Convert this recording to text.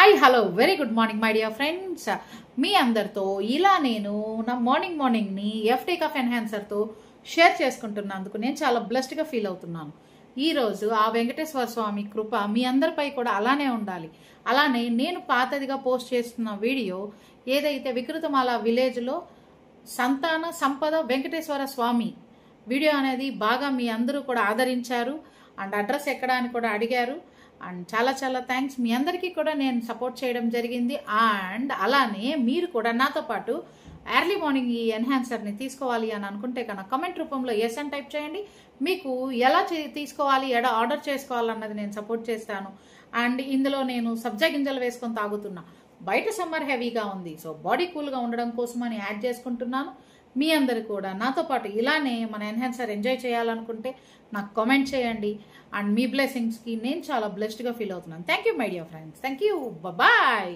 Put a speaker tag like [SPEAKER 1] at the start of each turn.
[SPEAKER 1] Hi hello very good morning my dear friends. మీ అందరితో ఇలా నేను నా మార్నింగ్ని ఎఫ్టీ కఫ్ ఎన్హాన్సర్తో షేర్ చేసుకుంటున్నందుకు నేను చాలా బ్లెస్డ్గా ఫీల్ అవుతున్నాను. ఈరోజు ఆ వెంకటేశ్వర స్వామి కృప మీ అందరిపై కూడా అలానే ఉండాలి. అలానే నేను పాతదిగా పోస్ట్ చేస్తున్న వీడియో ఏదైతే వికృతమాల విలేజ్లో సంతాన సంపద వెంకటేశ్వర స్వామి వీడియో అనేది బాగా మీ అందరూ కూడా ఆదరించారు అండ్ అడ్రస్ ఎక్కడ అని కూడా అడిగారు. అండ్ చాలా చాలా థ్యాంక్స్. మీ అందరికీ కూడా నేను సపోర్ట్ చేయడం జరిగింది. అండ్ అలానే మీరు కూడా నాతో పాటు ఎర్లీ మార్నింగ్ ఈ ఎన్హాన్సర్ని తీసుకోవాలి అని అనుకుంటే కనుక కమెంట్ రూపంలో ఎస్ అని టైప్ చేయండి. మీకు ఎలా తీసుకోవాలి, ఆర్డర్ చేసుకోవాలన్నది నేను సపోర్ట్ చేస్తాను. అండ్ ఇందులో నేను సబ్జా గింజలు వేసుకొని తాగుతున్నా. బయట సమ్మర్ హెవీగా ఉంది, సో బాడీ కూల్గా ఉండడం కోసం అని యాడ్ చేసుకుంటున్నాను. మీ అందరు కూడా నాతో పాటు ఇలానే మన ఎన్హాన్సర్ ఎంజాయ్ చేయాలనుకుంటే నాకు కామెంట్ చేయండి. అండ్ మీ బ్లెస్సింగ్స్కి నేను చాలా బ్లెస్డ్గా ఫీల్ అవుతున్నాను. Thank you my dear friends. Thank you. Bye.